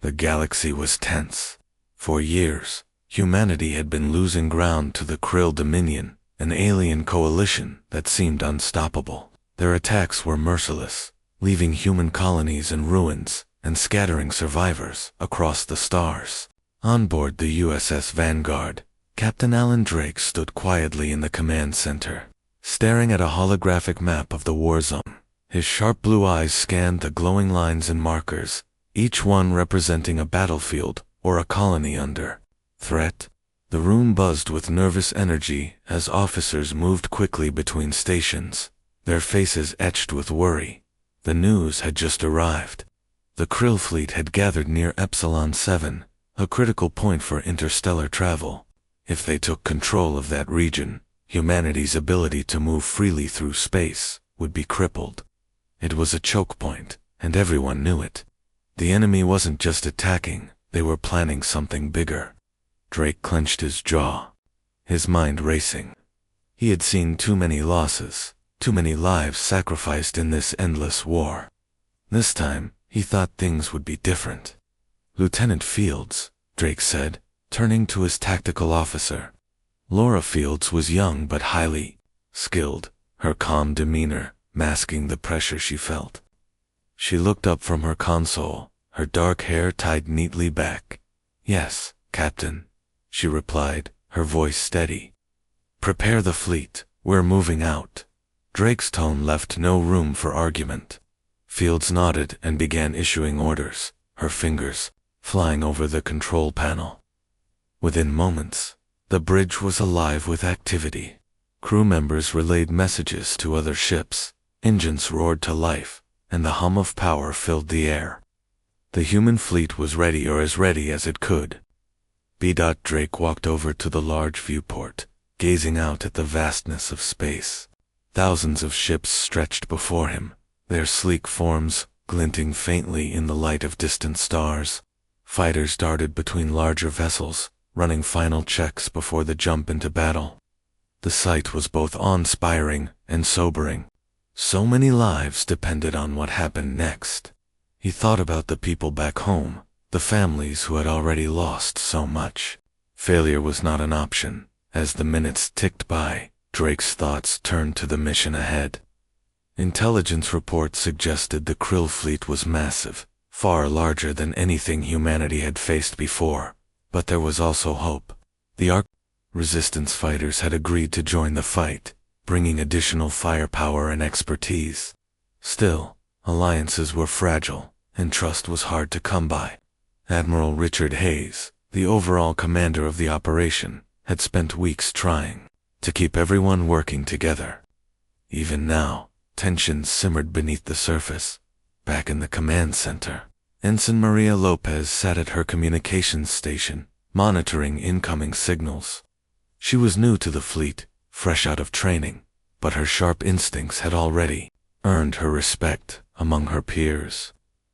The galaxy was tense. For years, humanity had been losing ground to the Krill Dominion, an alien coalition that seemed unstoppable. Their attacks were merciless, leaving human colonies in ruins and scattering survivors across the stars. On board the USS Vanguard, Captain Alan Drake stood quietly in the command center, staring at a holographic map of the war zone. His sharp blue eyes scanned the glowing lines and markers, each one representing a battlefield or a colony under threat. The room buzzed with nervous energy as officers moved quickly between stations, their faces etched with worry. The news had just arrived. The Krill fleet had gathered near Epsilon 7, a critical point for interstellar travel. If they took control of that region, humanity's ability to move freely through space would be crippled. It was a choke point, and everyone knew it. The enemy wasn't just attacking, they were planning something bigger. Drake clenched his jaw, his mind racing. He had seen too many losses, too many lives sacrificed in this endless war. This time, he thought things would be different. "Lieutenant Fields," Drake said, turning to his tactical officer. Laura Fields was young but highly skilled, her calm demeanor masking the pressure she felt. She looked up from her console, her dark hair tied neatly back. "Yes, Captain," she replied, her voice steady. "Prepare the fleet, we're moving out." Drake's tone left no room for argument. Fields nodded and began issuing orders, her fingers flying over the control panel. Within moments, the bridge was alive with activity. Crew members relayed messages to other ships, engines roared to life, and the hum of power filled the air. The human fleet was ready, or as ready as it could. Drake walked over to the large viewport, gazing out at the vastness of space. Thousands of ships stretched before him, their sleek forms glinting faintly in the light of distant stars. Fighters darted between larger vessels, running final checks before the jump into battle. The sight was both awe-inspiring and sobering. So many lives depended on what happened next. He thought about the people back home, the families who had already lost so much. Failure was not an option. As the minutes ticked by, Drake's thoughts turned to the mission ahead. Intelligence reports suggested the Krill fleet was massive, far larger than anything humanity had faced before. But there was also hope. The Ark Resistance fighters had agreed to join the fight, bringing additional firepower and expertise. Still, alliances were fragile, and trust was hard to come by. Admiral Richard Hayes, the overall commander of the operation, had spent weeks trying to keep everyone working together. Even now, tensions simmered beneath the surface. Back in the command center, Ensign Maria Lopez sat at her communications station, monitoring incoming signals. She was new to the fleet, fresh out of training, but her sharp instincts had already earned her respect among her peers.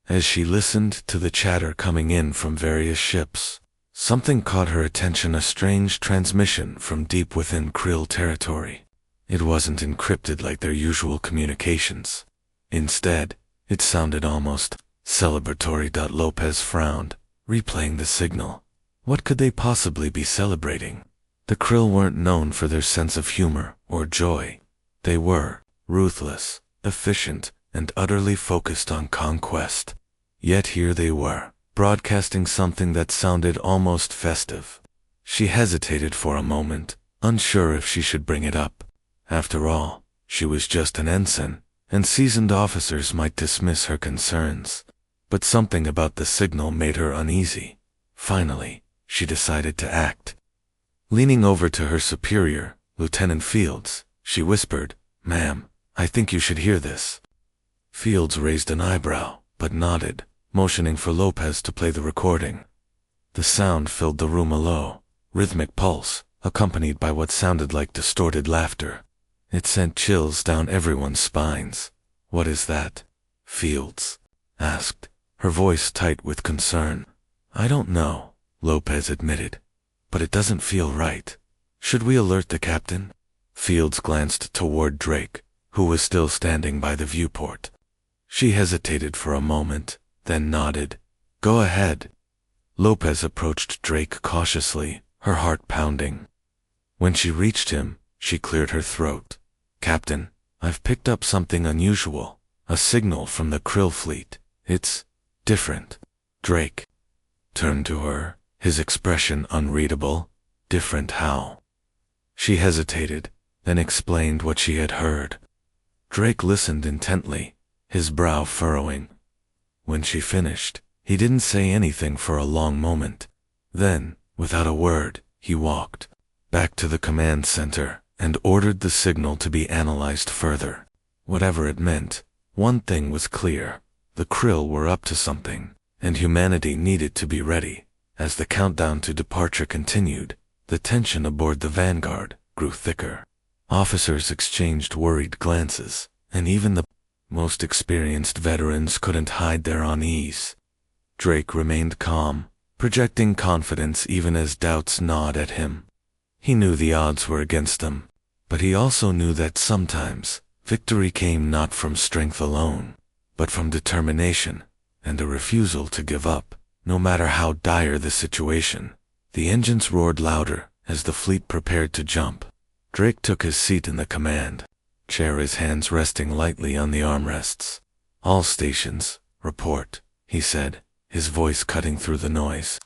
As she listened to the chatter coming in from various ships, something caught her attention, a strange transmission from deep within Krill territory. It wasn't encrypted like their usual communications. Instead, it sounded almost celebratory. Lopez frowned, replaying the signal. What could they possibly be celebrating? The Krill weren't known for their sense of humor or joy. They were ruthless, efficient, and utterly focused on conquest. Yet here they were, broadcasting something that sounded almost festive. She hesitated for a moment, unsure if she should bring it up. After all, she was just an ensign, and seasoned officers might dismiss her concerns. But something about the signal made her uneasy. Finally, she decided to act. Leaning over to her superior, Lieutenant Fields, she whispered, "Ma'am, I think you should hear this." Fields raised an eyebrow, but nodded, motioning for Lopez to play the recording. The sound filled the room, a low, rhythmic pulse, accompanied by what sounded like distorted laughter. It sent chills down everyone's spines. "What is that?" Fields asked, her voice tight with concern. "I don't know," Lopez admitted, "but it doesn't feel right. Should we alert the captain?" Fields glanced toward Drake, who was still standing by the viewport. She hesitated for a moment, then nodded. "Go ahead, Lopez approached Drake cautiously, her heart pounding. When she reached him, she cleared her throat. "Captain, I've picked up something unusual. A signal from the Krill fleet. It's different." Drake turned to her, his expression unreadable. "Different how?" She hesitated, then explained what she had heard. Drake listened intently, his brow furrowing. When she finished, he didn't say anything for a long moment. Then, without a word, he walked back to the command center and ordered the signal to be analyzed further. Whatever it meant, one thing was clear. The Krill were up to something, and humanity needed to be ready. As the countdown to departure continued, the tension aboard the Vanguard grew thicker. Officers exchanged worried glances, and even the most experienced veterans couldn't hide their unease. Drake remained calm, projecting confidence even as doubts gnawed at him. He knew the odds were against them, but he also knew that sometimes victory came not from strength alone, but from determination and a refusal to give up, no matter how dire the situation. The engines roared louder as the fleet prepared to jump. Drake took his seat in the command chair, his hands resting lightly on the armrests. "All stations, report," he said, his voice cutting through the noise.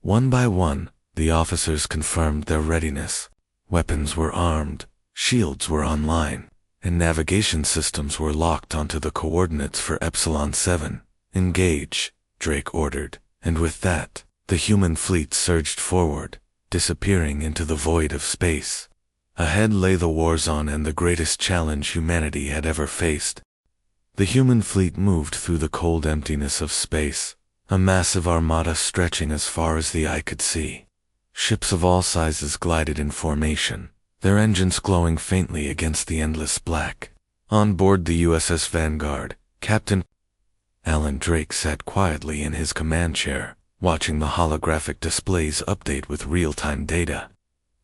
One by one, the officers confirmed their readiness. Weapons were armed, shields were online, and navigation systems were locked onto the coordinates for Epsilon 7. "Engage," Drake ordered, and with that, the human fleet surged forward, disappearing into the void of space. Ahead lay the Warzone and the greatest challenge humanity had ever faced. The human fleet moved through the cold emptiness of space, a massive armada stretching as far as the eye could see. Ships of all sizes glided in formation, their engines glowing faintly against the endless black. On board the USS Vanguard, Captain Alan Drake sat quietly in his command chair, watching the holographic displays update with real-time data.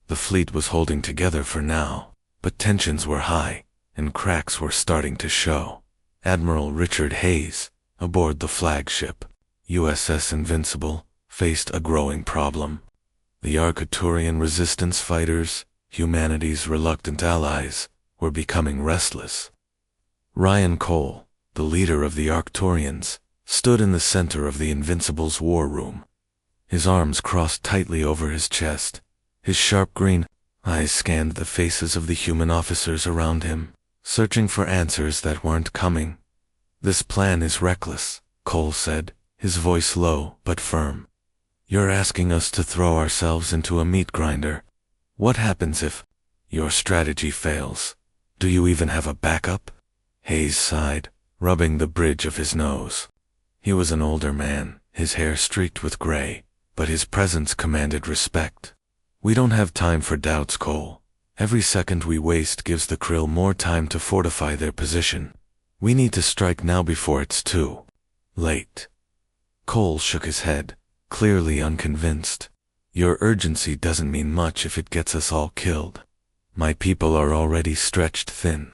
The fleet was holding together for now, but tensions were high, and cracks were starting to show. Admiral Richard Hayes, aboard the flagship USS Invincible, faced a growing problem. The Arcturian resistance fighters, humanity's reluctant allies, were becoming restless. Ryan Cole, the leader of the Arcturians, stood in the center of the Invincible's war room. His arms crossed tightly over his chest. His sharp green eyes scanned the faces of the human officers around him, searching for answers that weren't coming. "This plan is reckless," Cole said, his voice low but firm. "You're asking us to throw ourselves into a meat grinder. What happens if your strategy fails? Do you even have a backup?" Hayes sighed, rubbing the bridge of his nose. He was an older man, his hair streaked with gray, but his presence commanded respect. "We don't have time for doubts, Cole. Every second we waste gives the Krill more time to fortify their position. We need to strike now before it's too late." Cole shook his head, clearly unconvinced. "Your urgency doesn't mean much if it gets us all killed. My people are already stretched thin.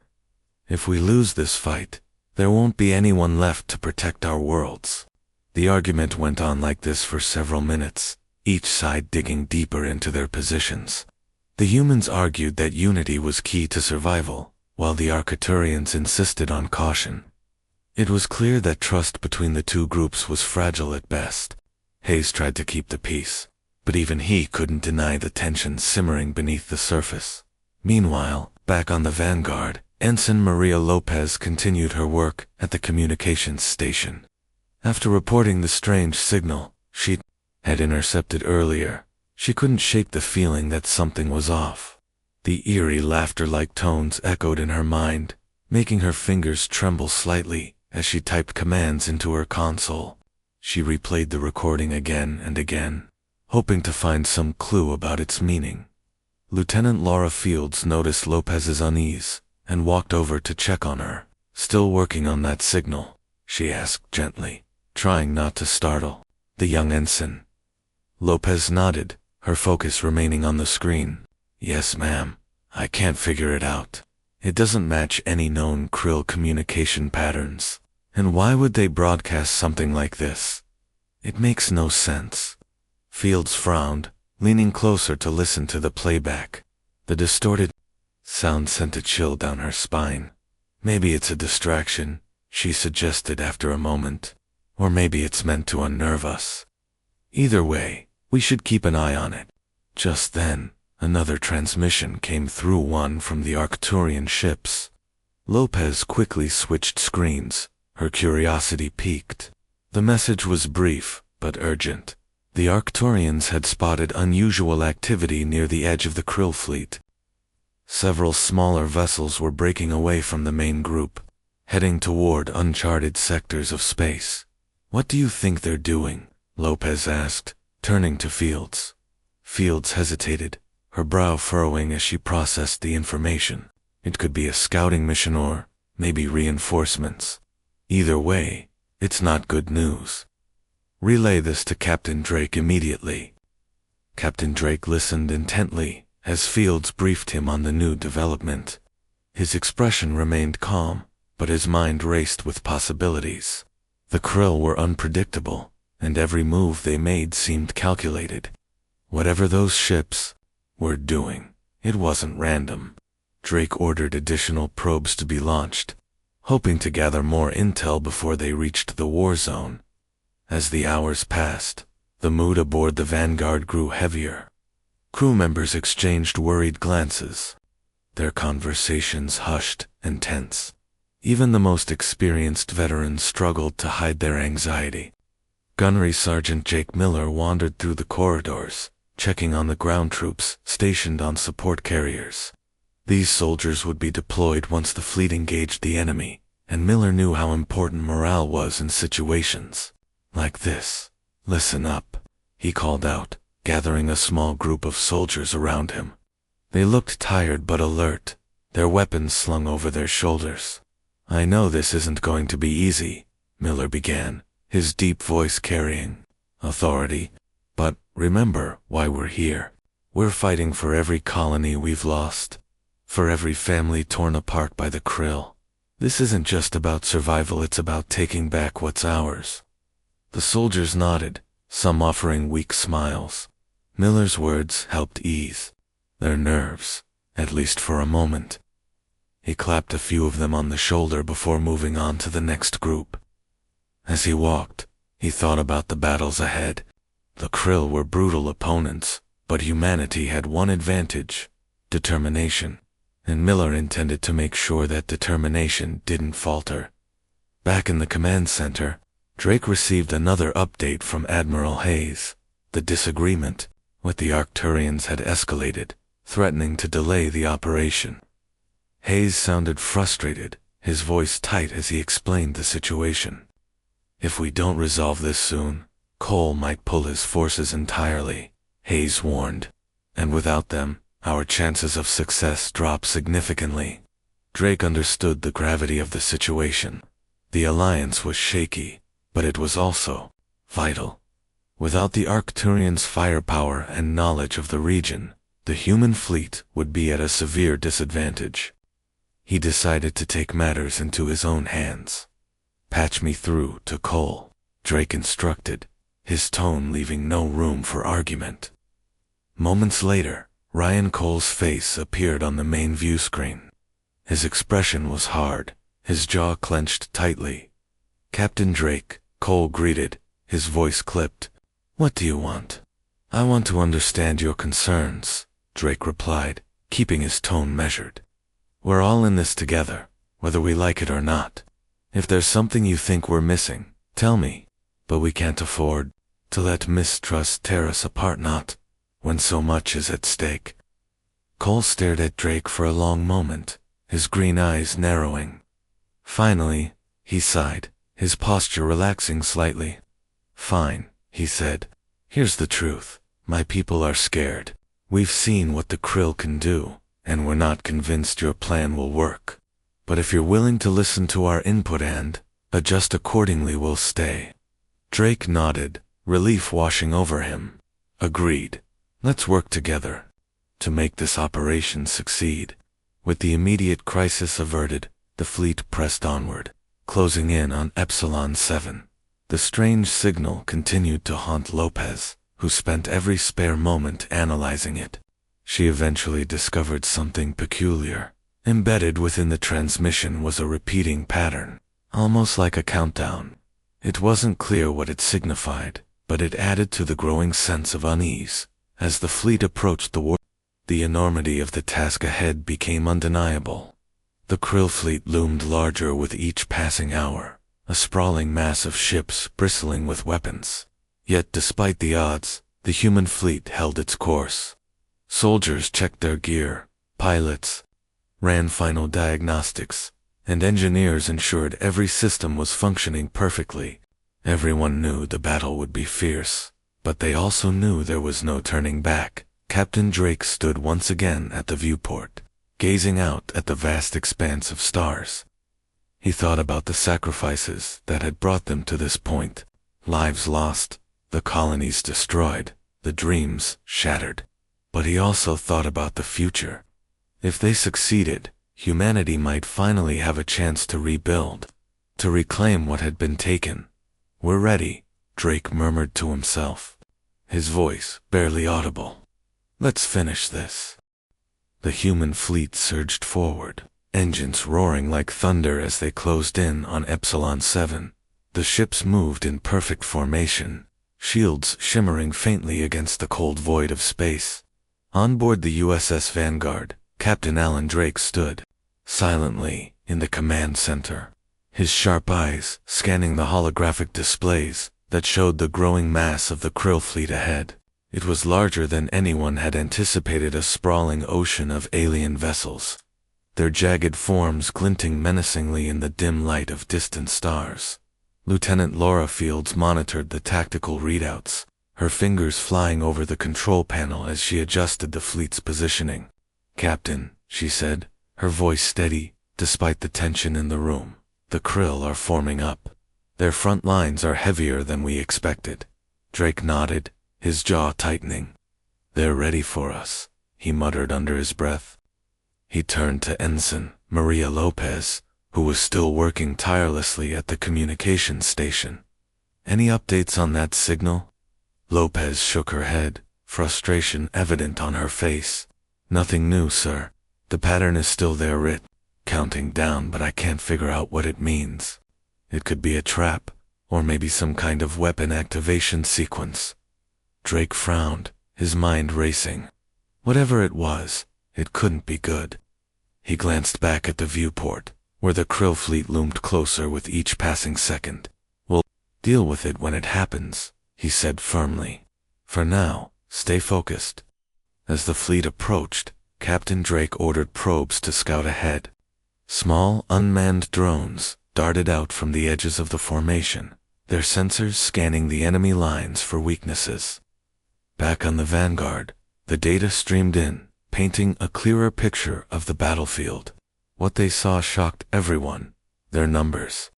If we lose this fight, there won't be anyone left to protect our worlds." The argument went on like this for several minutes, each side digging deeper into their positions. The humans argued that unity was key to survival, while the Arcturians insisted on caution. It was clear that trust between the two groups was fragile at best. Hayes tried to keep the peace, but even he couldn't deny the tension simmering beneath the surface. Meanwhile, back on the Vanguard, Ensign Maria Lopez continued her work at the communications station. After reporting the strange signal she had intercepted earlier, she couldn't shake the feeling that something was off. The eerie laughter-like tones echoed in her mind, making her fingers tremble slightly as she typed commands into her console. She replayed the recording again and again, hoping to find some clue about its meaning. Lieutenant Laura Fields noticed Lopez's unease and walked over to check on her. "Still working on that signal?" she asked gently, trying not to startle the young ensign. Lopez nodded, her focus remaining on the screen. "Yes, ma'am. I can't figure it out. It doesn't match any known Krill communication patterns. And why would they broadcast something like this? It makes no sense." Fields frowned, leaning closer to listen to the playback. The distorted sound sent a chill down her spine. Maybe it's a distraction, she suggested after a moment. Or maybe it's meant to unnerve us. Either way, we should keep an eye on it. Just then, another transmission came through, one from the Arcturian ships. Lopez quickly switched screens, her curiosity piqued. The message was brief, but urgent. The Arcturians had spotted unusual activity near the edge of the Krill fleet. Several smaller vessels were breaking away from the main group, heading toward uncharted sectors of space. "What do you think they're doing?" Lopez asked, turning to Fields. Fields hesitated, her brow furrowing as she processed the information. It could be a scouting mission or maybe reinforcements. Either way, it's not good news. Relay this to Captain Drake immediately. Captain Drake listened intently as Fields briefed him on the new development. His expression remained calm, but his mind raced with possibilities. The Krill were unpredictable, and every move they made seemed calculated. Whatever those ships were doing, it wasn't random. Drake ordered additional probes to be launched, hoping to gather more intel before they reached the war zone. As the hours passed, the mood aboard the Vanguard grew heavier. Crew members exchanged worried glances, their conversations hushed and tense. Even the most experienced veterans struggled to hide their anxiety. Gunnery Sergeant Jake Miller wandered through the corridors, checking on the ground troops stationed on support carriers. These soldiers would be deployed once the fleet engaged the enemy, and Miller knew how important morale was in situations like this. "Listen up," he called out, gathering a small group of soldiers around him. They looked tired but alert, their weapons slung over their shoulders. "I know this isn't going to be easy," Miller began, his deep voice carrying authority. "But remember why we're here. We're fighting for every colony we've lost, for every family torn apart by the Krill. This isn't just about survival, it's about taking back what's ours." The soldiers nodded, some offering weak smiles. Miller's words helped ease their nerves, at least for a moment. He clapped a few of them on the shoulder before moving on to the next group. As he walked, he thought about the battles ahead. The Krill were brutal opponents, but humanity had one advantage: determination. And Miller intended to make sure that determination didn't falter. Back in the command center, Drake received another update from Admiral Hayes. The disagreement with the Arcturians had escalated, threatening to delay the operation. Hayes sounded frustrated, his voice tight as he explained the situation. "If we don't resolve this soon, Cole might pull his forces entirely," Hayes warned. "And without them, our chances of success drop significantly." Drake understood the gravity of the situation. The alliance was shaky, but it was also vital. Without the Arcturians' firepower and knowledge of the region, the human fleet would be at a severe disadvantage. He decided to take matters into his own hands. "Patch me through to Cole," Drake instructed, his tone leaving no room for argument. Moments later, Ryan Cole's face appeared on the main view screen. His expression was hard, his jaw clenched tightly. "Captain Drake," Cole greeted, his voice clipped. "What do you want?" "I want to understand your concerns," Drake replied, keeping his tone measured. "We're all in this together, whether we like it or not. If there's something you think we're missing, tell me. But we can't afford to let mistrust tear us apart, not when so much is at stake." Cole stared at Drake for a long moment, his green eyes narrowing. Finally, he sighed, his posture relaxing slightly. "Fine," he said. "Here's the truth. My people are scared. We've seen what the Krill can do, and we're not convinced your plan will work. But if you're willing to listen to our input and adjust accordingly, we'll stay." Drake nodded, relief washing over him. "Agreed. Let's work together to make this operation succeed." With the immediate crisis averted, the fleet pressed onward, closing in on Epsilon 7. The strange signal continued to haunt Lopez, who spent every spare moment analyzing it. She eventually discovered something peculiar. Embedded within the transmission was a repeating pattern, almost like a countdown. It wasn't clear what it signified, but it added to the growing sense of unease. As the fleet approached the war, the enormity of the task ahead became undeniable. The Krill fleet loomed larger with each passing hour, a sprawling mass of ships bristling with weapons. Yet despite the odds, the human fleet held its course. Soldiers checked their gear, pilots ran final diagnostics, and engineers ensured every system was functioning perfectly. Everyone knew the battle would be fierce, but they also knew there was no turning back. Captain Drake stood once again at the viewport, gazing out at the vast expanse of stars. He thought about the sacrifices that had brought them to this point, lives lost, the colonies destroyed, the dreams shattered. But he also thought about the future. If they succeeded, humanity might finally have a chance to rebuild, to reclaim what had been taken. "We're ready," Drake murmured to himself, his voice barely audible. "Let's finish this." The human fleet surged forward, engines roaring like thunder as they closed in on Epsilon 7. The ships moved in perfect formation, shields shimmering faintly against the cold void of space. On board the USS Vanguard, Captain Alan Drake stood, silently, in the command center, his sharp eyes scanning the holographic displays that showed the growing mass of the Krill fleet ahead. It was larger than anyone had anticipated, a sprawling ocean of alien vessels, their jagged forms glinting menacingly in the dim light of distant stars. Lieutenant Laura Fields monitored the tactical readouts, her fingers flying over the control panel as she adjusted the fleet's positioning. "Captain," she said, her voice steady, despite the tension in the room, "the Krill are forming up. Their front lines are heavier than we expected." Drake nodded, his jaw tightening. "They're ready for us," he muttered under his breath. He turned to Ensign Maria Lopez, who was still working tirelessly at the communications station. "Any updates on that signal?" Lopez shook her head, frustration evident on her face. "Nothing new, sir. The pattern is still there, counting down, but I can't figure out what it means. It could be a trap, or maybe some kind of weapon activation sequence." Drake frowned, his mind racing. Whatever it was, it couldn't be good. He glanced back at the viewport, where the Krill fleet loomed closer with each passing second. "We'll deal with it when it happens," he said firmly. "For now, stay focused." As the fleet approached, Captain Drake ordered probes to scout ahead. Small, unmanned drones darted out from the edges of the formation, their sensors scanning the enemy lines for weaknesses. Back on the Vanguard, the data streamed in, painting a clearer picture of the battlefield. What they saw shocked everyone. Their numbers.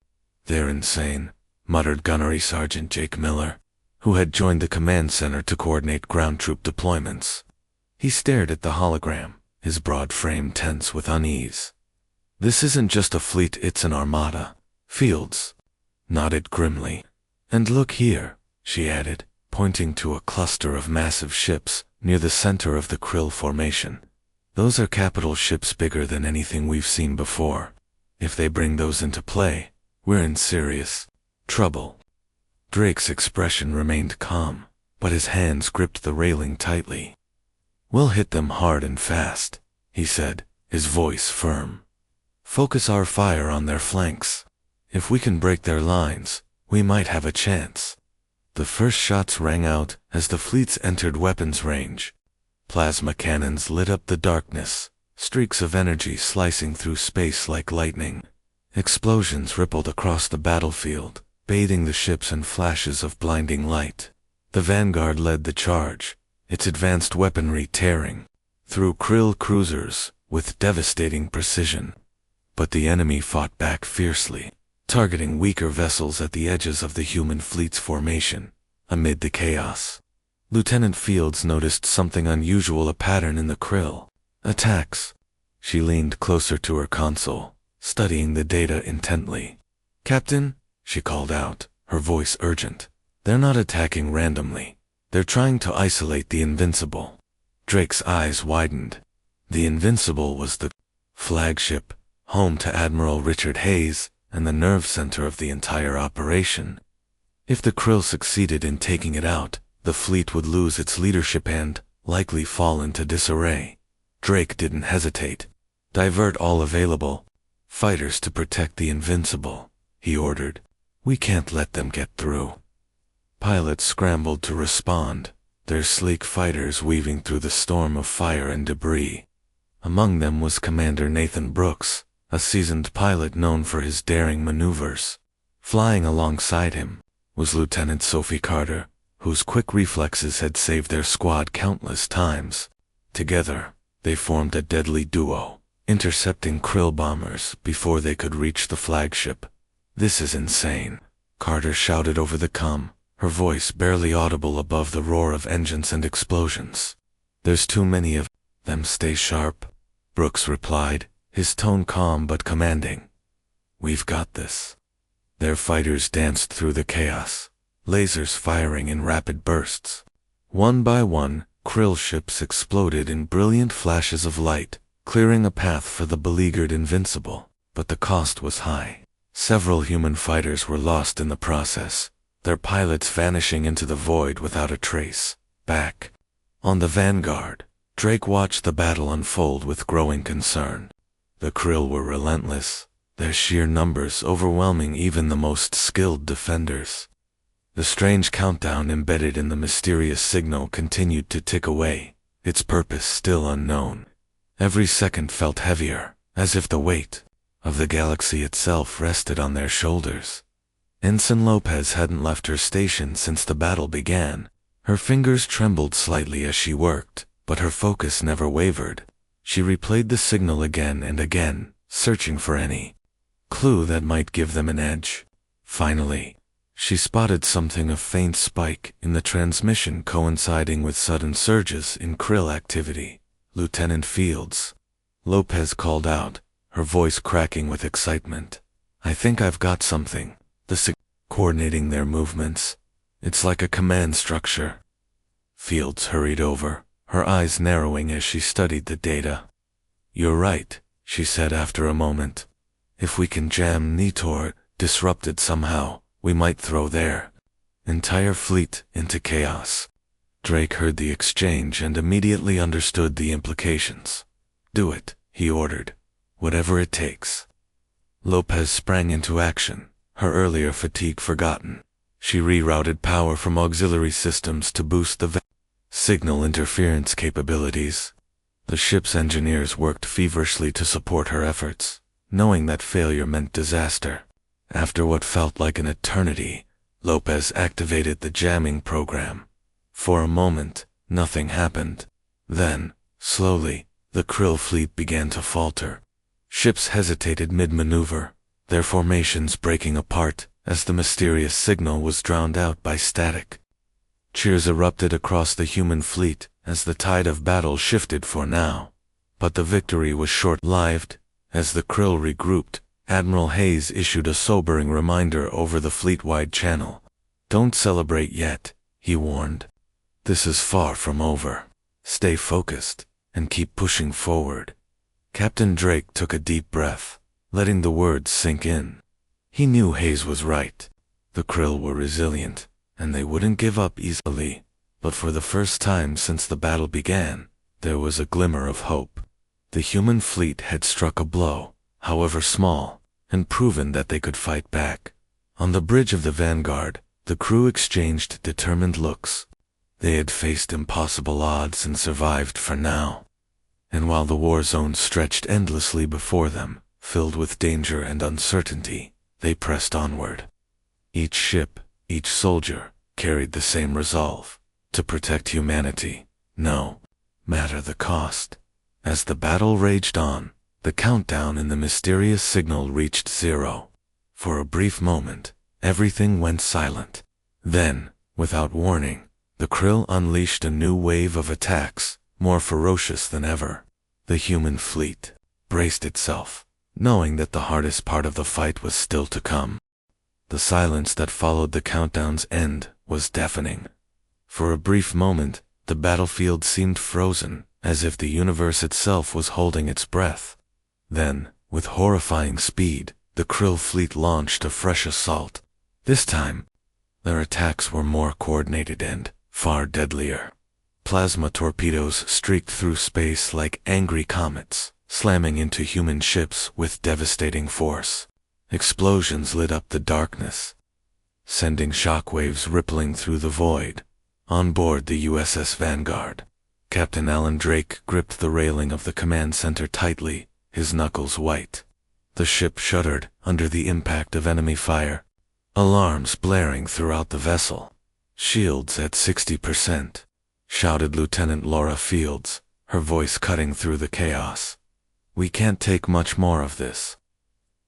"They're insane," muttered Gunnery Sergeant Jake Miller, who had joined the command center to coordinate ground troop deployments. He stared at the hologram, his broad frame tense with unease. "This isn't just a fleet, it's an armada." Fields nodded grimly. "And look here," she added, pointing to a cluster of massive ships near the center of the Krill formation. "Those are capital ships bigger than anything we've seen before. If they bring those into play, we're in serious trouble." Drake's expression remained calm, but his hands gripped the railing tightly. "We'll hit them hard and fast," he said, his voice firm. "Focus our fire on their flanks. If we can break their lines, we might have a chance." The first shots rang out as the fleets entered weapons range. Plasma cannons lit up the darkness, streaks of energy slicing through space like lightning. Explosions rippled across the battlefield, bathing the ships in flashes of blinding light. The Vanguard led the charge, its advanced weaponry tearing through Krill cruisers with devastating precision. But the enemy fought back fiercely, targeting weaker vessels at the edges of the human fleet's formation. Amid the chaos, Lieutenant Fields noticed something unusual, a pattern in the Krill attacks. She leaned closer to her console, studying the data intently. "Captain," she called out, her voice urgent, "they're not attacking randomly. They're trying to isolate the Invincible. Drake's eyes widened. The Invincible was the flagship, home to Admiral Richard Hayes, and the nerve center of the entire operation. If the Krill succeeded in taking it out, the fleet would lose its leadership and, likely, fall into disarray. Drake didn't hesitate. "Divert all available fighters to protect the Invincible," he ordered. "We can't let them get through." Pilots scrambled to respond, their sleek fighters weaving through the storm of fire and debris. Among them was Commander Nathan Brooks, a seasoned pilot known for his daring maneuvers. Flying alongside him was Lieutenant Sophie Carter, whose quick reflexes had saved their squad countless times. Together, they formed a deadly duo, intercepting Krill bombers before they could reach the flagship. "This is insane," Carter shouted over the comm, her voice barely audible above the roar of engines and explosions. "There's too many of them. Stay sharp," Brooks replied, his tone calm but commanding. "We've got this." Their fighters danced through the chaos, lasers firing in rapid bursts. One by one, Krill ships exploded in brilliant flashes of light, clearing a path for the beleaguered Invincible. But the cost was high. Several human fighters were lost in the process, their pilots vanishing into the void without a trace. Back on the Vanguard, Drake watched the battle unfold with growing concern. The Krill were relentless, their sheer numbers overwhelming even the most skilled defenders. The strange countdown embedded in the mysterious signal continued to tick away, its purpose still unknown. Every second felt heavier, as if the weight of the galaxy itself rested on their shoulders. Ensign Lopez hadn't left her station since the battle began. Her fingers trembled slightly as she worked, but her focus never wavered. She replayed the signal again and again, searching for any clue that might give them an edge. Finally, she spotted something, a faint spike in the transmission coinciding with sudden surges in Krill activity. "Lieutenant Fields," Lopez called out, her voice cracking with excitement. "I think I've got something." Coordinating their movements. "It's like a command structure." Fields hurried over, her eyes narrowing as she studied the data. "You're right," she said after a moment. "If we can jam Nitor, disrupted somehow, we might throw their entire fleet into chaos." Drake heard the exchange and immediately understood the implications. "Do it," he ordered. "Whatever it takes." Lopez sprang into action, her earlier fatigue forgotten. She rerouted power from auxiliary systems to boost the signal interference capabilities. The ship's engineers worked feverishly to support her efforts, knowing that failure meant disaster. After what felt like an eternity, Lopez activated the jamming program. For a moment, nothing happened. Then, slowly, the Krill fleet began to falter. Ships hesitated mid-maneuver, their formations breaking apart as the mysterious signal was drowned out by static. Cheers erupted across the human fleet as the tide of battle shifted for now. But the victory was short-lived. As the Krill regrouped, Admiral Hayes issued a sobering reminder over the fleet-wide channel. "Don't celebrate yet," he warned. "This is far from over. Stay focused, and keep pushing forward." Captain Drake took a deep breath, letting the words sink in. He knew Hayes was right. The Krill were resilient, and they wouldn't give up easily. But for the first time since the battle began, there was a glimmer of hope. The human fleet had struck a blow, however small, and proven that they could fight back. On the bridge of the Vanguard, the crew exchanged determined looks. They had faced impossible odds and survived for now. And while the war zone stretched endlessly before them, filled with danger and uncertainty, they pressed onward. Each ship, each soldier, carried the same resolve: to protect humanity, no matter the cost. As the battle raged on, the countdown in the mysterious signal reached 0. For a brief moment, everything went silent. Then, without warning, the Krill unleashed a new wave of attacks, more ferocious than ever. The human fleet braced itself, knowing that the hardest part of the fight was still to come. The silence that followed the countdown's end was deafening. For a brief moment, the battlefield seemed frozen, as if the universe itself was holding its breath. Then, with horrifying speed, the Krill fleet launched a fresh assault. This time, their attacks were more coordinated and far deadlier. Plasma torpedoes streaked through space like angry comets, slamming into human ships with devastating force. Explosions lit up the darkness, sending shockwaves rippling through the void. On board the USS Vanguard, Captain Alan Drake gripped the railing of the command center tightly, his knuckles white. The ship shuddered under the impact of enemy fire, alarms blaring throughout the vessel. "Shields at 60%, shouted Lieutenant Laura Fields, her voice cutting through the chaos. "We can't take much more of this."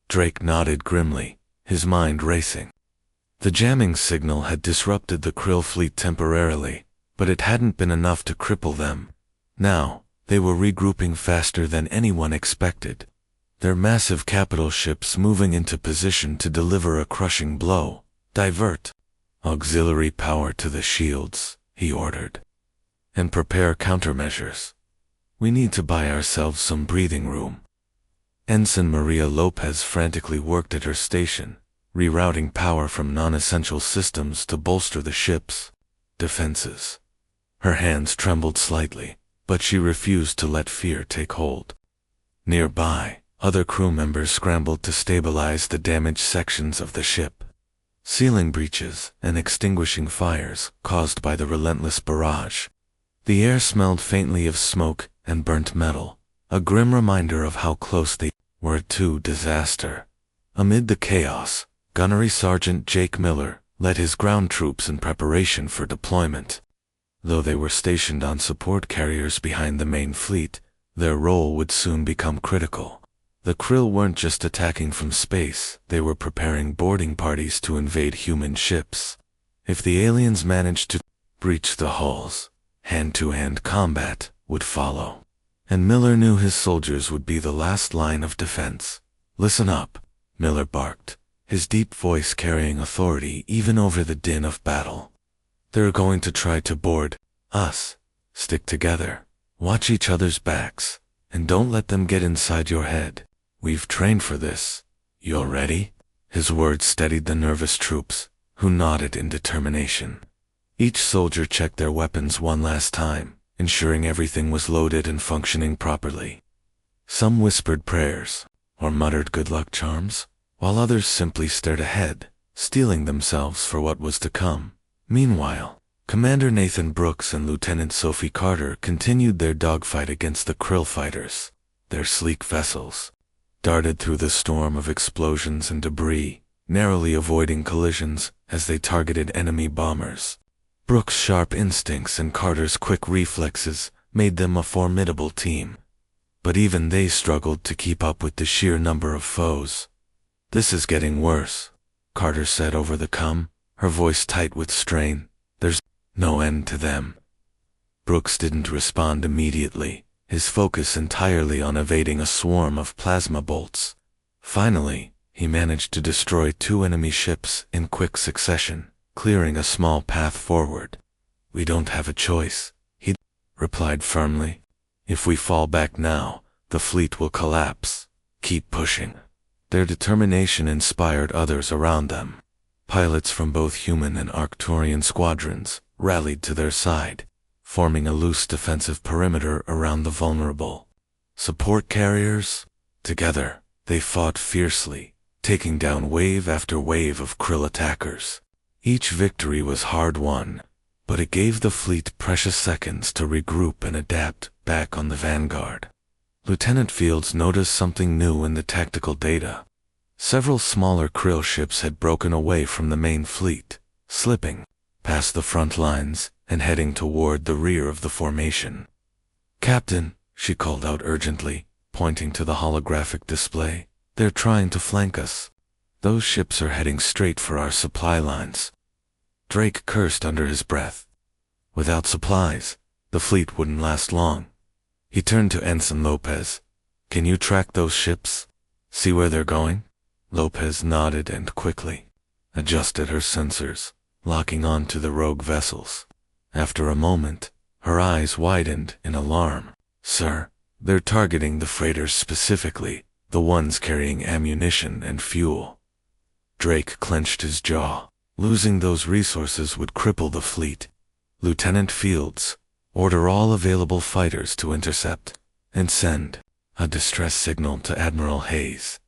Drake nodded grimly, his mind racing. The jamming signal had disrupted the Krill fleet temporarily, but it hadn't been enough to cripple them. Now, they were regrouping faster than anyone expected, their massive capital ships moving into position to deliver a crushing blow. "Divert auxiliary power to the shields," he ordered, "and prepare countermeasures. We need to buy ourselves some breathing room." Ensign Maria Lopez frantically worked at her station, rerouting power from non-essential systems to bolster the ship's defenses. Her hands trembled slightly, but she refused to let fear take hold. Nearby, other crew members scrambled to stabilize the damaged sections of the ship. Sealing breaches and extinguishing fires caused by the relentless barrage. The air smelled faintly of smoke and burnt metal, a grim reminder of how close they were to disaster. Amid the chaos, Gunnery Sergeant Jake Miller led his ground troops in preparation for deployment. Though they were stationed on support carriers behind the main fleet, their role would soon become critical. The Krill weren't just attacking from space, they were preparing boarding parties to invade human ships. If the aliens managed to breach the hulls, hand-to-hand combat would follow. And Miller knew his soldiers would be the last line of defense. "Listen up," Miller barked, his deep voice carrying authority even over the din of battle. "They're going to try to board us. Stick together, watch each other's backs, and don't let them get inside your head. We've trained for this. You're ready?" His words steadied the nervous troops, who nodded in determination. Each soldier checked their weapons one last time, ensuring everything was loaded and functioning properly. Some whispered prayers, or muttered good luck charms, while others simply stared ahead, steeling themselves for what was to come. Meanwhile, Commander Nathan Brooks and Lieutenant Sophie Carter continued their dogfight against the Krill fighters. Their sleek vessels darted through the storm of explosions and debris, narrowly avoiding collisions as they targeted enemy bombers. Brooks' sharp instincts and Carter's quick reflexes made them a formidable team. But even they struggled to keep up with the sheer number of foes. "This is getting worse," Carter said over the comm, her voice tight with strain. "There's no end to them." Brooks didn't respond immediately, his focus entirely on evading a swarm of plasma bolts. Finally, he managed to destroy 2 enemy ships in quick succession, clearing a small path forward. "We don't have a choice," he replied firmly. "If we fall back now, the fleet will collapse. Keep pushing." Their determination inspired others around them. Pilots from both human and Arcturian squadrons rallied to their side, forming a loose defensive perimeter around the vulnerable. Support carriers? Together, they fought fiercely, taking down wave after wave of Krill attackers. Each victory was hard won, but it gave the fleet precious seconds to regroup and adapt back on the Vanguard. Lieutenant Fields noticed something new in the tactical data. Several smaller Krill ships had broken away from the main fleet, slipping past the front lines and heading toward the rear of the formation. "Captain," she called out urgently, pointing to the holographic display, "they're trying to flank us. Those ships are heading straight for our supply lines." Drake cursed under his breath. Without supplies, the fleet wouldn't last long. He turned to Ensign Lopez. "Can you track those ships? See where they're going?" Lopez nodded and quickly adjusted her sensors, locking on to the rogue vessels. After a moment, her eyes widened in alarm. "Sir, they're targeting the freighters specifically, the ones carrying ammunition and fuel." Drake clenched his jaw. Losing those resources would cripple the fleet. "Lieutenant Fields, order all available fighters to intercept and send a distress signal to Admiral Hayes.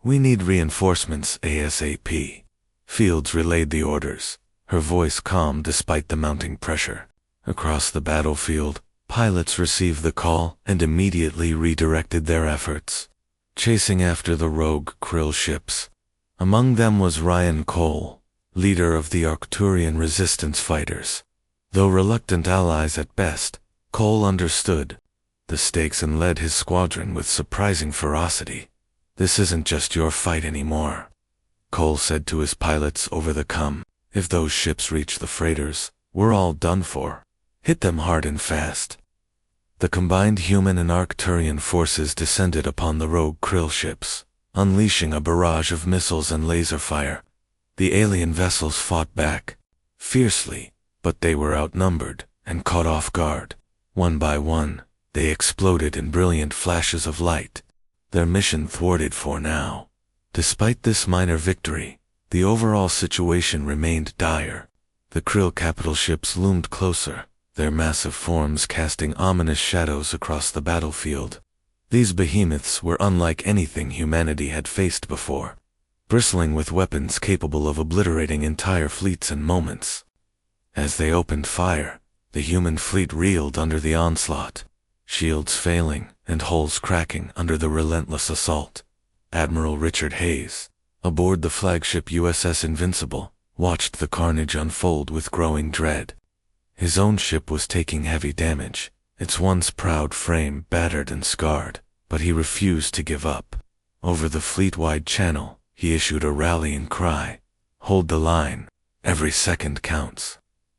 We need reinforcements ASAP." Fields relayed the orders, her voice calm despite the mounting pressure. Across the battlefield, pilots received the call and immediately redirected their efforts, chasing after the rogue Krill ships. Among them was Ryan Cole, leader of the Arcturian resistance fighters. Though reluctant allies at best, Cole understood the stakes and led his squadron with surprising ferocity. "This isn't just your fight anymore," Cole said to his pilots over the comm. "If those ships reach the freighters, we're all done for. Hit them hard and fast." The combined human and Arcturian forces descended upon the rogue Krill ships, unleashing a barrage of missiles and laser fire. The alien vessels fought back fiercely, but they were outnumbered and caught off guard. One by one, they exploded in brilliant flashes of light, their mission thwarted for now. Despite this minor victory, the overall situation remained dire. The Krill capital ships loomed closer, their massive forms casting ominous shadows across the battlefield. These behemoths were unlike anything humanity had faced before, bristling with weapons capable of obliterating entire fleets in moments. As they opened fire, the human fleet reeled under the onslaught, shields failing and hulls cracking under the relentless assault. Admiral Richard Hayes, aboard the flagship USS Invincible, watched the carnage unfold with growing dread. His own ship was taking heavy damage, its once proud frame battered and scarred, but he refused to give up. Over the fleet-wide channel, he issued a rallying cry. "Hold the line. Every second counts.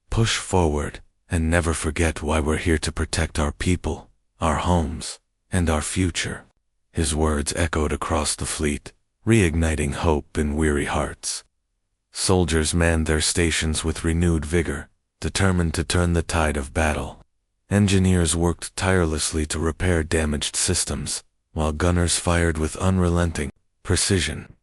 Push forward, and never forget why we're here to protect our people, our homes, and our future." His words echoed across the fleet, reigniting hope in weary hearts. Soldiers manned their stations with renewed vigor, determined to turn the tide of battle. Engineers worked tirelessly to repair damaged systems, while gunners fired with unrelenting precision.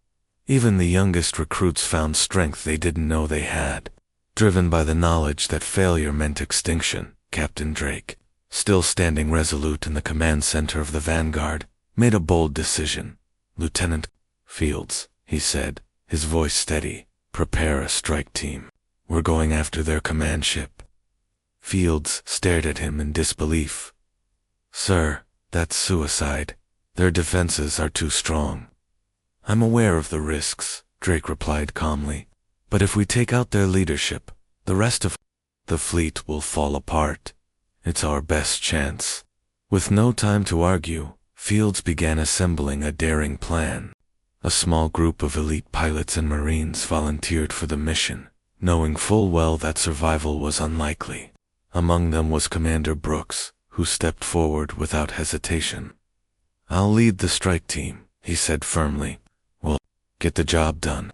Even the youngest recruits found strength they didn't know they had. Driven by the knowledge that failure meant extinction, Captain Drake, still standing resolute in the command center of the vanguard, made a bold decision. "Lieutenant Fields," he said, his voice steady, "prepare a strike team. We're going after their command ship." Fields stared at him in disbelief. "Sir, that's suicide. Their defenses are too strong." "I'm aware of the risks," Drake replied calmly. "But if we take out their leadership, the rest of the fleet will fall apart. It's our best chance." With no time to argue, Fields began assembling a daring plan. A small group of elite pilots and Marines volunteered for the mission, knowing full well that survival was unlikely. Among them was Commander Brooks, who stepped forward without hesitation. "I'll lead the strike team," he said firmly. "We'll get the job done."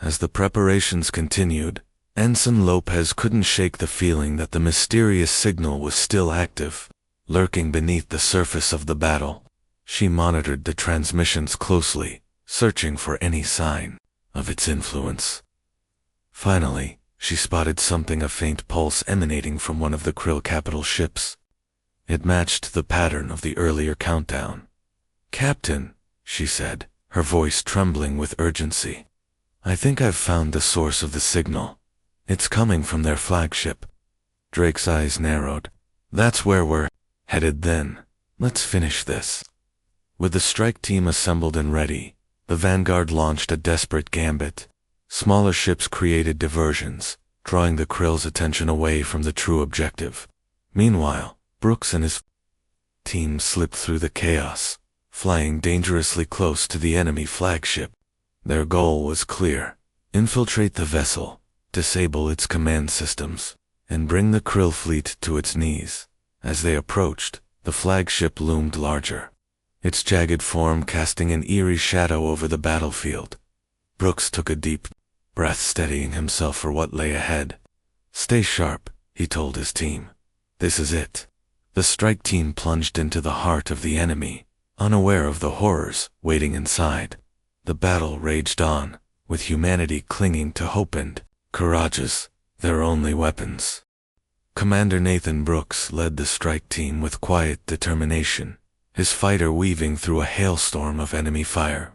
As the preparations continued, Ensign Lopez couldn't shake the feeling that the mysterious signal was still active, lurking beneath the surface of the battle. She monitored the transmissions closely, searching for any sign of its influence. Finally, she spotted something, a faint pulse emanating from one of the Krill capital ships. It matched the pattern of the earlier countdown. "Captain," she said, her voice trembling with urgency, "I think I've found the source of the signal. It's coming from their flagship." Drake's eyes narrowed. "That's where we're headed then. Let's finish this." With the strike team assembled and ready, the vanguard launched a desperate gambit. Smaller ships created diversions, drawing the Krill's attention away from the true objective. Meanwhile, Brooks and his team slipped through the chaos, flying dangerously close to the enemy flagship. Their goal was clear: infiltrate the vessel, disable its command systems, and bring the Krill fleet to its knees. As they approached, the flagship loomed larger, its jagged form casting an eerie shadow over the battlefield. Brooks took a deep breath, steadying himself for what lay ahead. "Stay sharp," he told his team. This is it. The strike team plunged into the heart of the enemy, unaware of the horrors waiting inside. The battle raged on, with humanity clinging to hope and courageous, their only weapons. Commander Nathan Brooks led the strike team with quiet determination, his fighter weaving through a hailstorm of enemy fire.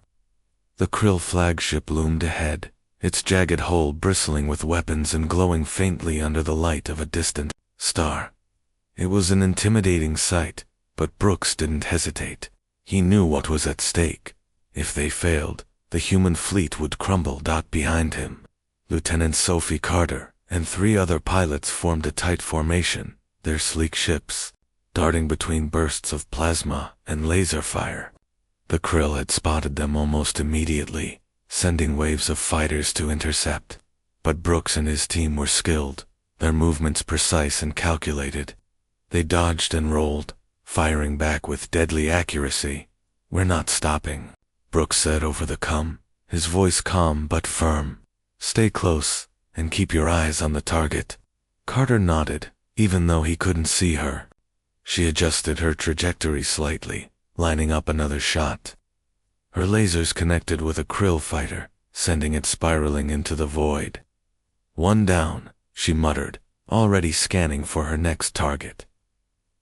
The Krill flagship loomed ahead, its jagged hull bristling with weapons and glowing faintly under the light of a distant star. It was an intimidating sight, but Brooks didn't hesitate. He knew what was at stake. If they failed, the human fleet would crumble. Behind him, Lieutenant Sophie Carter and 3 other pilots formed a tight formation, their sleek ships darting between bursts of plasma and laser fire. The Krill had spotted them almost immediately, sending waves of fighters to intercept. But Brooks and his team were skilled, their movements precise and calculated. They dodged and rolled, firing back with deadly accuracy. "We're not stopping," Brooks said over the comm, his voice calm but firm. "Stay close, and keep your eyes on the target." Carter nodded, even though he couldn't see her. She adjusted her trajectory slightly, lining up another shot. Her lasers connected with a Krill fighter, sending it spiraling into the void. "One down," she muttered, already scanning for her next target.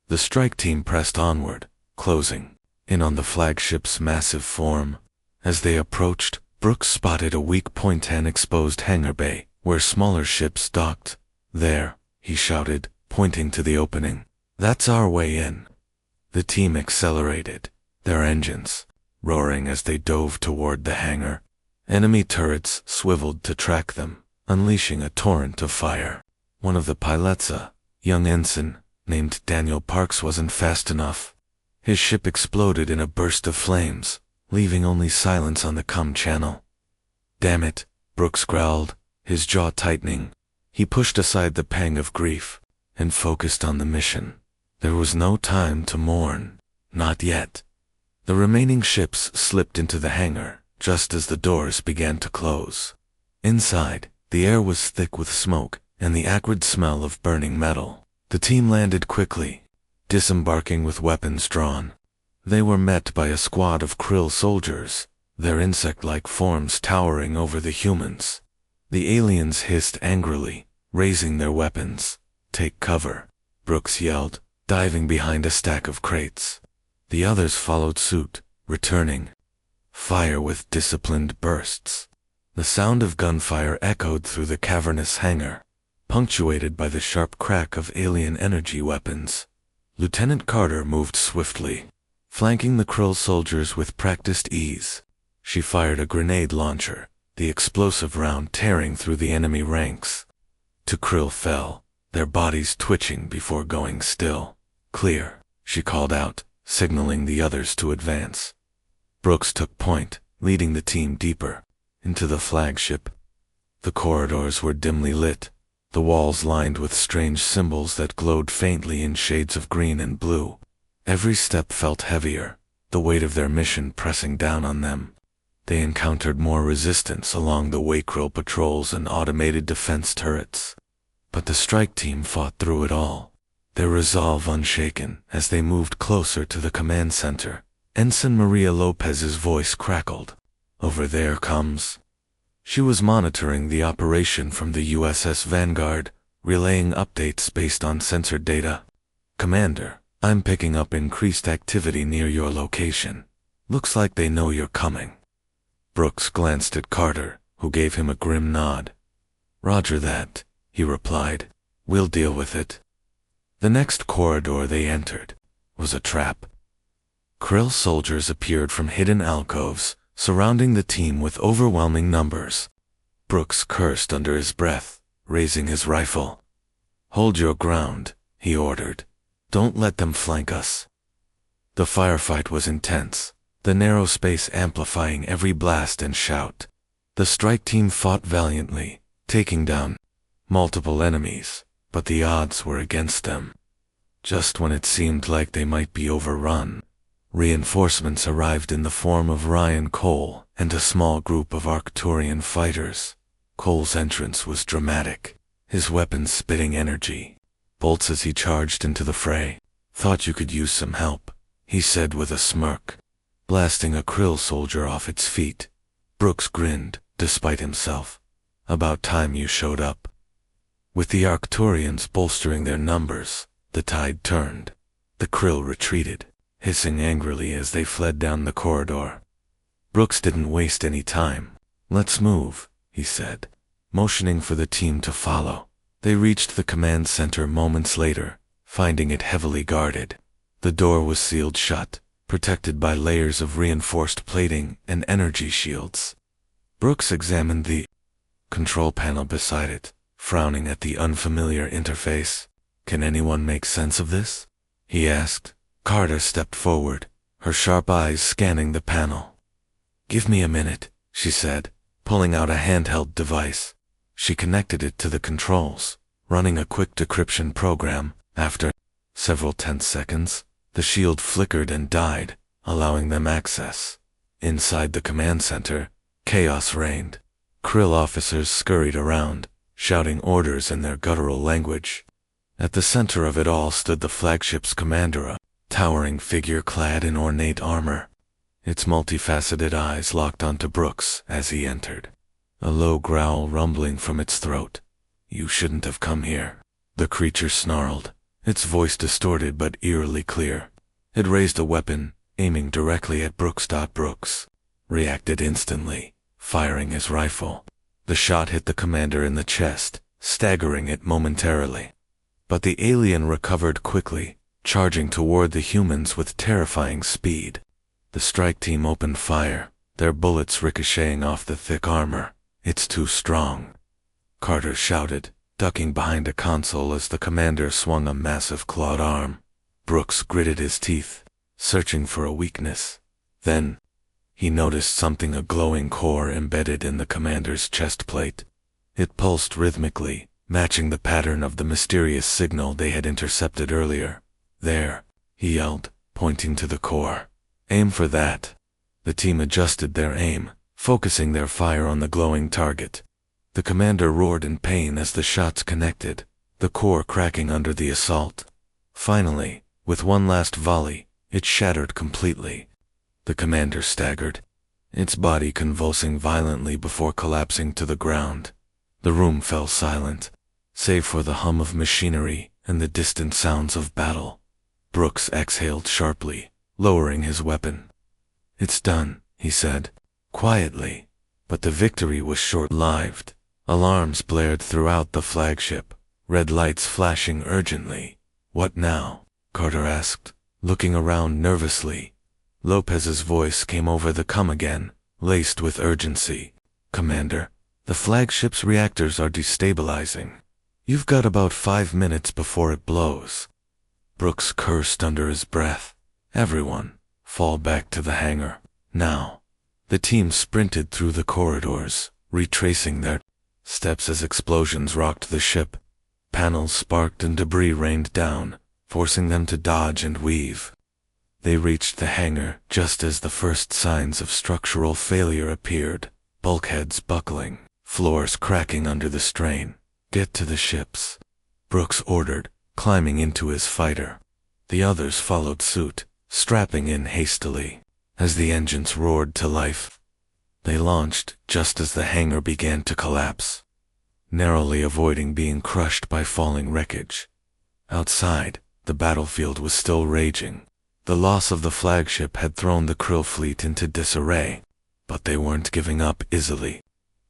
The strike team pressed onward, closing in on the flagship's massive form. As they approached, Brooks spotted a weak point and exposed hangar bay, where smaller ships docked. "There," he shouted, pointing to the opening. "That's our way in." The team accelerated, their engines roaring as they dove toward the hangar. Enemy turrets swiveled to track them, unleashing a torrent of fire. One of the pilots, a young ensign named Daniel Parks, wasn't fast enough. His ship exploded in a burst of flames, leaving only silence on the comm channel. "Damn it," Brooks growled, his jaw tightening. He pushed aside the pang of grief and focused on the mission. There was no time to mourn. Not yet. The remaining ships slipped into the hangar, just as the doors began to close. Inside, the air was thick with smoke and the acrid smell of burning metal. The team landed quickly, disembarking with weapons drawn. They were met by a squad of Krill soldiers, their insect-like forms towering over the humans. The aliens hissed angrily, raising their weapons. "Take cover," Brooks yelled, diving behind a stack of crates. The others followed suit, returning fire with disciplined bursts. The sound of gunfire echoed through the cavernous hangar, punctuated by the sharp crack of alien energy weapons. Lieutenant Carter moved swiftly, flanking the Krill soldiers with practiced ease. She fired a grenade launcher, the explosive round tearing through the enemy ranks. 2 Krill fell, their bodies twitching before going still. "Clear," she called out, signaling the others to advance. Brooks took point, leading the team deeper into the flagship. The corridors were dimly lit, the walls lined with strange symbols that glowed faintly in shades of green and blue. Every step felt heavier, the weight of their mission pressing down on them. They encountered more resistance along the Wakrill patrols and automated defense turrets. But the strike team fought through it all, their resolve unshaken. As they moved closer to the command center, Ensign Maria Lopez's voice crackled. "Over there comes." She was monitoring the operation from the USS Vanguard, relaying updates based on sensor data. "Commander, I'm picking up increased activity near your location. Looks like they know you're coming." Brooks glanced at Carter, who gave him a grim nod. "Roger that," he replied. "We'll deal with it." The next corridor they entered was a trap. Krill soldiers appeared from hidden alcoves, surrounding the team with overwhelming numbers. Brooks cursed under his breath, raising his rifle. "Hold your ground," he ordered. "Don't let them flank us." The firefight was intense, the narrow space amplifying every blast and shout. The strike team fought valiantly, taking down multiple enemies, but the odds were against them. Just when it seemed like they might be overrun, reinforcements arrived in the form of Ryan Cole and a small group of Arcturian fighters. Cole's entrance was dramatic, his weapons spitting energy. bolts as he charged into the fray. "Thought you could use some help," he said with a smirk, blasting a krill soldier off its feet. Brooks grinned, despite himself. "About time you showed up." With the Arcturians bolstering their numbers, the tide turned. The krill retreated, hissing angrily as they fled down the corridor. Brooks didn't waste any time. "Let's move," he said, motioning for the team to follow. They reached the command center moments later, finding it heavily guarded. The door was sealed shut, protected by layers of reinforced plating and energy shields. Brooks examined the control panel beside it, frowning at the unfamiliar interface. "Can anyone make sense of this?" he asked. Carter stepped forward, her sharp eyes scanning the panel. "Give me a minute," she said, pulling out a handheld device. She connected it to the controls, running a quick decryption program. After several tense seconds, the shield flickered and died, allowing them access. Inside the command center, chaos reigned. Krill officers scurried around, shouting orders in their guttural language. At the center of it all stood the flagship's commander, a towering figure clad in ornate armor. Its multifaceted eyes locked onto Brooks as he entered, a low growl rumbling from its throat. "You shouldn't have come here," the creature snarled, its voice distorted but eerily clear. It raised a weapon, aiming directly at Brooks. Brooks reacted instantly, firing his rifle. The shot hit the commander in the chest, staggering it momentarily. But the alien recovered quickly, charging toward the humans with terrifying speed. The strike team opened fire, their bullets ricocheting off the thick armor. "It's too strong," Carter shouted, ducking behind a console as the commander swung a massive clawed arm. Brooks gritted his teeth, searching for a weakness. Then, he noticed something, a glowing core embedded in the commander's chest plate. It pulsed rhythmically, matching the pattern of the mysterious signal they had intercepted earlier. "There," he yelled, pointing to the core. "Aim for that." The team adjusted their aim, focusing their fire on the glowing target. The commander roared in pain as the shots connected, the core cracking under the assault. Finally, with one last volley, it shattered completely. The commander staggered, its body convulsing violently before collapsing to the ground. The room fell silent, save for the hum of machinery and the distant sounds of battle. Brooks exhaled sharply, lowering his weapon. "It's done," he said, quietly, but the victory was short-lived. Alarms blared throughout the flagship, red lights flashing urgently. "What now?" Carter asked, looking around nervously. Lopez's voice came over the comm again, laced with urgency. "Commander, the flagship's reactors are destabilizing. You've got about 5 minutes before it blows." Brooks cursed under his breath. "Everyone, fall back to the hangar, now." The team sprinted through the corridors, retracing their steps as explosions rocked the ship. Panels sparked and debris rained down, forcing them to dodge and weave. They reached the hangar just as the first signs of structural failure appeared, bulkheads buckling, floors cracking under the strain. "Get to the ships," Brooks ordered, climbing into his fighter. The others followed suit, strapping in hastily. As the engines roared to life, they launched just as the hangar began to collapse, narrowly avoiding being crushed by falling wreckage. Outside, the battlefield was still raging. The loss of the flagship had thrown the krill fleet into disarray, but they weren't giving up easily.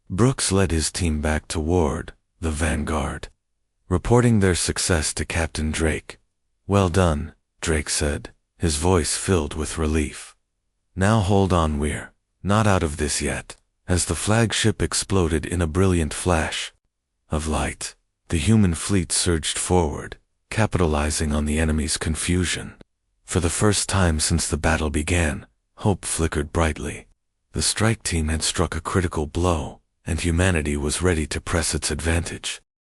Brooks led his team back toward the Vanguard, reporting their success to Captain Drake. "Well done," Drake said, his voice filled with relief. "Now hold on, we're not out of this yet." As the flagship exploded in a brilliant flash of light, the human fleet surged forward, capitalizing on the enemy's confusion. For the first time since the battle began, hope flickered brightly. The strike team had struck a critical blow, and humanity was ready to press its advantage.